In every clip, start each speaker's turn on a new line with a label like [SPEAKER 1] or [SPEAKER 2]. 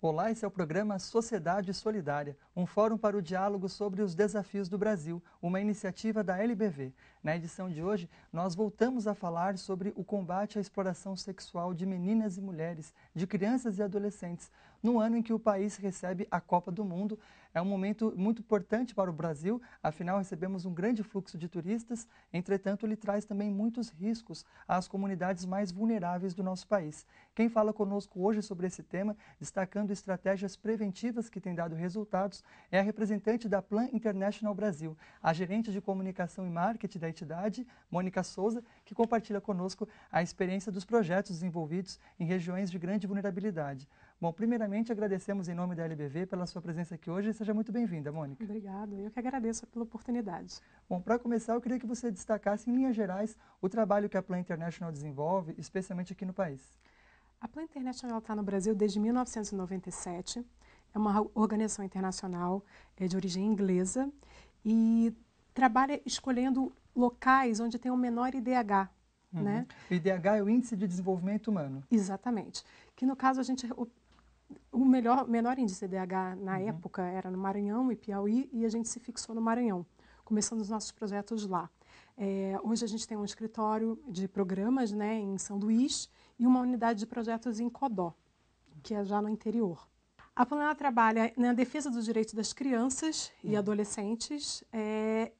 [SPEAKER 1] Olá, esse é o programa Sociedade Solidária, um fórum para o diálogo sobre os desafios do Brasil, uma iniciativa da LBV. Na edição de hoje, nós voltamos a falar sobre o combate à exploração sexual de meninas e mulheres, de crianças e adolescentes, no ano em que o país recebe a Copa do Mundo. É um momento muito importante para o Brasil, afinal recebemos um grande fluxo de turistas, entretanto ele traz também muitos riscos às comunidades mais vulneráveis do nosso país. Quem fala conosco hoje sobre esse tema, destacando estratégias preventivas que têm dado resultados, é a representante da Plan International Brasil, a gerente de comunicação e marketing da entidade, Mônica Souza, que compartilha conosco a experiência dos projetos desenvolvidos em regiões de grande vulnerabilidade. Bom, primeiramente agradecemos em nome da LBV pela sua presença aqui hoje e seja muito bem-vinda, Mônica.
[SPEAKER 2] Obrigada, eu que agradeço pela oportunidade.
[SPEAKER 1] Bom, para começar, eu queria que você destacasse, em linhas gerais, o trabalho que a Plan International desenvolve, especialmente aqui no país.
[SPEAKER 2] A Plan International está no Brasil desde 1997, é uma organização internacional de origem inglesa e trabalha escolhendo locais onde tem o menor IDH. Né?
[SPEAKER 1] O IDH é o Índice de Desenvolvimento Humano.
[SPEAKER 2] Exatamente. Que no caso o menor índice de IDH na época era no Maranhão e Piauí e a gente se fixou no Maranhão, começando os nossos projetos lá. Hoje a gente tem um escritório de programas, né, em São Luís e uma unidade de projetos em Codó, que é já no interior. A Plan trabalha na defesa dos direitos das crianças e adolescentes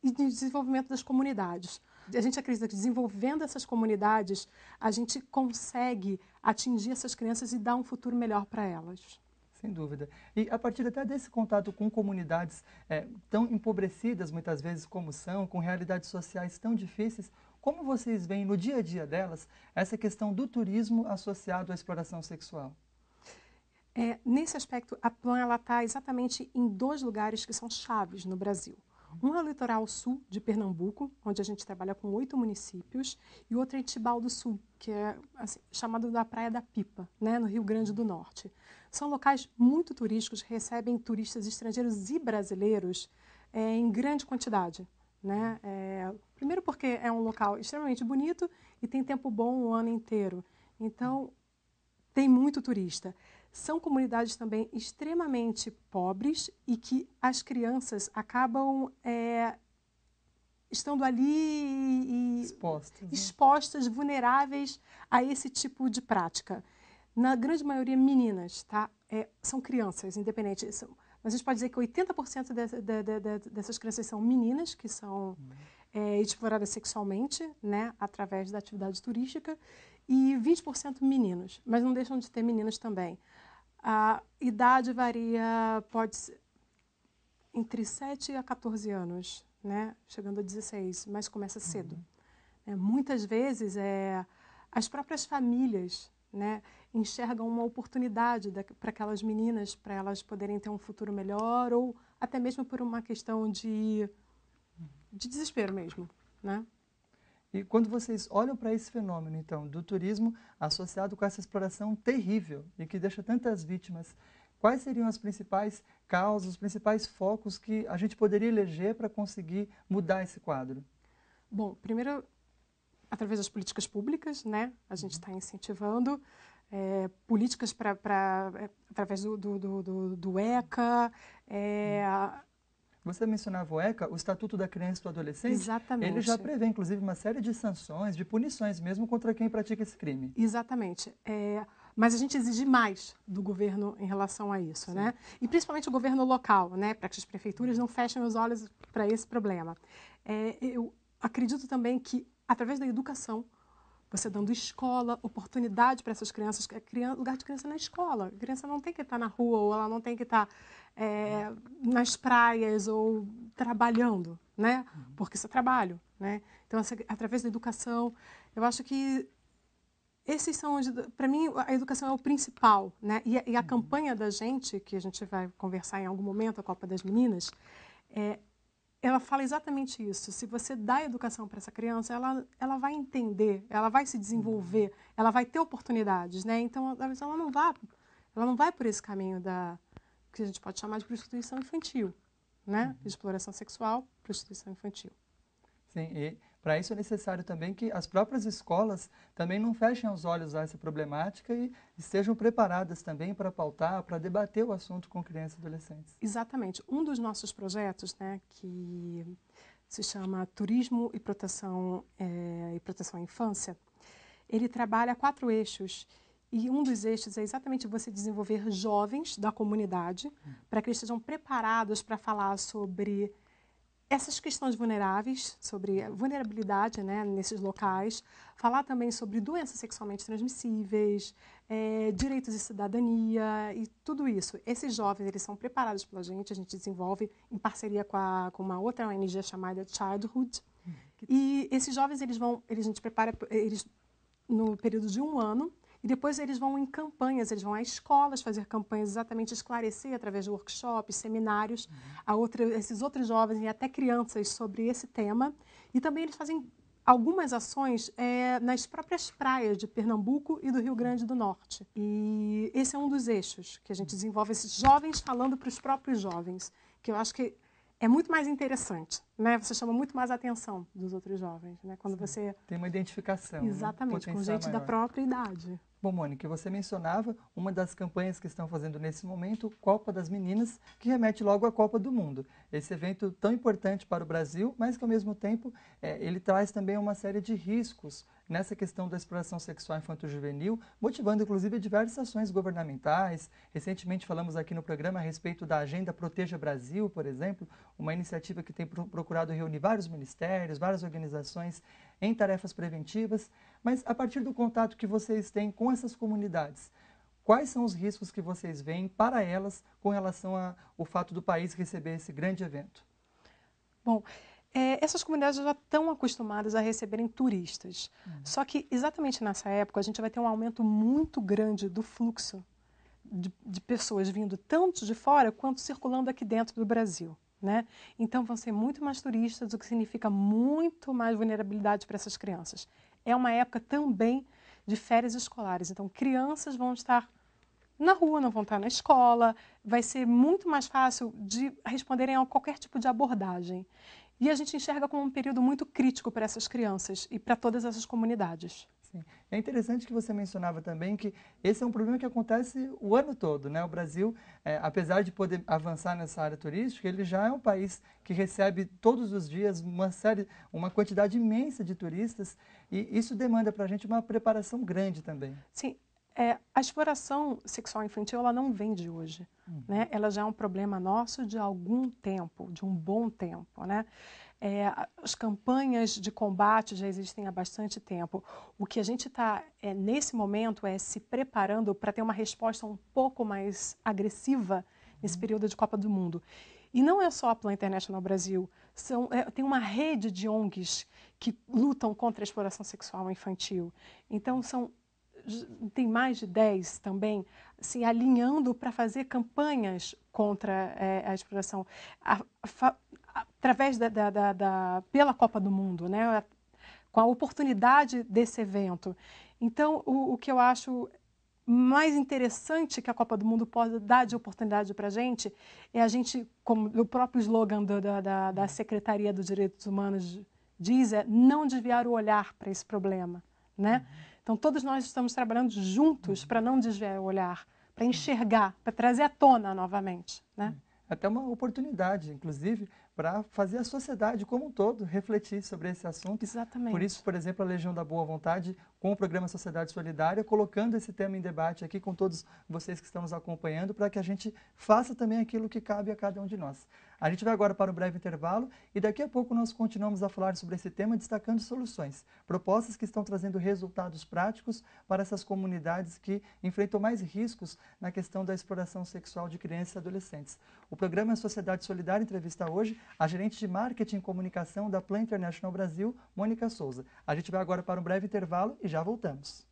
[SPEAKER 2] e no desenvolvimento das comunidades. A gente acredita que desenvolvendo essas comunidades, a gente consegue atingir essas crianças e dar um futuro melhor para elas.
[SPEAKER 1] Sem dúvida. E a partir até desse contato com comunidades tão empobrecidas, muitas vezes como são, com realidades sociais tão difíceis, como vocês veem no dia a dia delas essa questão do turismo associado à exploração sexual?
[SPEAKER 2] Nesse aspecto, a Plan está exatamente em dois lugares que são chaves no Brasil. Um é o litoral sul de Pernambuco, onde a gente trabalha com 8 municípios, e outro é Tibau do Sul, que é assim, chamado da Praia da Pipa, né, no Rio Grande do Norte. São locais muito turísticos, recebem turistas estrangeiros e brasileiros em grande quantidade. Né? Primeiro porque é um local extremamente bonito e tem tempo bom o ano inteiro. Então, tem muito turista. São comunidades também extremamente pobres e que as crianças acabam estando ali expostas, vulneráveis a esse tipo de prática. Na grande maioria, meninas, tá? São crianças, independentes. Mas a gente pode dizer que 80% dessas crianças são meninas que são exploradas sexualmente, né, através da atividade turística, e 20% meninos, mas não deixam de ter meninos também. A idade varia, pode ser entre 7 a 14 anos, né, chegando a 16, mas começa cedo. Muitas vezes as próprias famílias, né, enxergam uma oportunidade para aquelas meninas, para elas poderem ter um futuro melhor, ou até mesmo por uma questão de desespero mesmo, né?
[SPEAKER 1] E quando vocês olham para esse fenômeno, então, do turismo associado com essa exploração terrível e que deixa tantas vítimas, quais seriam as principais causas, os principais focos que a gente poderia eleger para conseguir mudar esse quadro?
[SPEAKER 2] Bom, primeiro, através das políticas públicas, né? A gente está incentivando políticas através do ECA.
[SPEAKER 1] Você mencionava o ECA, o Estatuto da Criança e do Adolescente.
[SPEAKER 2] Exatamente.
[SPEAKER 1] Ele já prevê, inclusive, uma série de sanções, de punições mesmo contra quem pratica esse crime.
[SPEAKER 2] Exatamente. Mas a gente exige mais do governo em relação a isso, né? E principalmente o governo local, né? Para que as prefeituras não fechem os olhos para esse problema. Eu acredito também que, através da educação, você dando escola, oportunidade para essas crianças, lugar de criança é na escola. A criança não tem que estar na rua, ou ela não tem que estar nas praias ou trabalhando, né? Porque isso é trabalho, né? Então, através da educação, eu acho que esses são, para mim, a educação é o principal, né? E a campanha da gente, que a gente vai conversar em algum momento, a Copa das Meninas, ela fala exatamente isso. Se você dá educação para essa criança, ela vai entender, ela vai se desenvolver, ela vai ter oportunidades, né? Então, talvez ela não vai por esse caminho que a gente pode chamar de prostituição infantil, né? De exploração sexual, prostituição infantil.
[SPEAKER 1] Sim, e Para isso é necessário também que as próprias escolas também não fechem os olhos a essa problemática e estejam preparadas também para pautar, para debater o assunto com crianças e adolescentes.
[SPEAKER 2] Exatamente. Um dos nossos projetos, né, que se chama Turismo e Proteção à Infância, ele trabalha 4 eixos. E um dos eixos é exatamente você desenvolver jovens da comunidade para que eles estejam preparados para falar sobre essas questões vulneráveis, sobre a vulnerabilidade, né, nesses locais, falar também sobre doenças sexualmente transmissíveis, direitos de cidadania e tudo isso. Esses jovens, eles são preparados pela gente, a gente desenvolve em parceria com uma outra ONG chamada Childhood. E esses jovens, a gente prepara eles no período de 1 ano, e depois eles vão em campanhas, eles vão a escolas fazer campanhas, exatamente esclarecer através de workshops, seminários, esses outros jovens e até crianças sobre esse tema. E também eles fazem algumas ações nas próprias praias de Pernambuco e do Rio Grande do Norte. E esse é um dos eixos que a gente desenvolve, esses jovens falando para os próprios jovens, que eu acho que é muito mais interessante, né? Você chama muito mais a atenção dos outros jovens, né? Quando você...
[SPEAKER 1] Tem uma identificação,
[SPEAKER 2] Exatamente,
[SPEAKER 1] né?
[SPEAKER 2] com gente da própria idade.
[SPEAKER 1] Bom, Mônica, você mencionava uma das campanhas que estão fazendo nesse momento, Copa das Meninas, que remete logo à Copa do Mundo. Esse evento tão importante para o Brasil, mas que ao mesmo tempo ele traz também uma série de riscos nessa questão da exploração sexual infanto-juvenil, motivando inclusive diversas ações governamentais. Recentemente falamos aqui no programa a respeito da Agenda Proteja Brasil, por exemplo, uma iniciativa que tem procurado reunir vários ministérios, várias organizações em tarefas preventivas. Mas a partir do contato que vocês têm com essas comunidades, quais são os riscos que vocês veem para elas com relação ao fato do país receber esse grande evento?
[SPEAKER 2] Bom, essas comunidades já estão acostumadas a receberem turistas. Só que exatamente nessa época a gente vai ter um aumento muito grande do fluxo de pessoas vindo tanto de fora quanto circulando aqui dentro do Brasil, né? Então vão ser muito mais turistas, o que significa muito mais vulnerabilidade para essas crianças. É uma época também de férias escolares, então crianças vão estar na rua, não vão estar na escola, vai ser muito mais fácil de responderem a qualquer tipo de abordagem. E a gente enxerga como um período muito crítico para essas crianças e para todas essas comunidades.
[SPEAKER 1] Sim. É interessante que você mencionava também que esse é um problema que acontece o ano todo, né? O Brasil, apesar de poder avançar nessa área turística, ele já é um país que recebe todos os dias uma quantidade imensa de turistas e isso demanda para a gente uma preparação grande também.
[SPEAKER 2] Sim, a exploração sexual infantil ela não vem de hoje, né? Ela já é um problema nosso de algum tempo, de um bom tempo, né? As campanhas de combate já existem há bastante tempo. O que a gente está, nesse momento, se preparando para ter uma resposta um pouco mais agressiva nesse período de Copa do Mundo. E não é só a Plan International Brasil, tem uma rede de ONGs que lutam contra a exploração sexual infantil. Então, tem mais de 10 também se alinhando para fazer campanhas contra a exploração através pela Copa do Mundo, né? Com a oportunidade desse evento. Então, o que eu acho mais interessante que a Copa do Mundo pode dar de oportunidade para a gente é a gente, como o próprio slogan da Secretaria dos Direitos Humanos diz, não desviar o olhar para esse problema, né? Então, todos nós estamos trabalhando juntos para não desviar o olhar, para enxergar, para trazer à tona novamente, né?
[SPEAKER 1] Até uma oportunidade, inclusive, para fazer a sociedade como um todo refletir sobre esse assunto.
[SPEAKER 2] Exatamente.
[SPEAKER 1] Por isso, por exemplo, a Legião da Boa Vontade, com o programa Sociedade Solidária, colocando esse tema em debate aqui com todos vocês que estão nos acompanhando, para que a gente faça também aquilo que cabe a cada um de nós. A gente vai agora para um breve intervalo e daqui a pouco nós continuamos a falar sobre esse tema, destacando soluções, propostas que estão trazendo resultados práticos para essas comunidades que enfrentam mais riscos na questão da exploração sexual de crianças e adolescentes. O programa Sociedade Solidária entrevista hoje a gerente de marketing e comunicação da Plan International Brasil, Mônica Souza. A gente vai agora para um breve intervalo e já voltamos.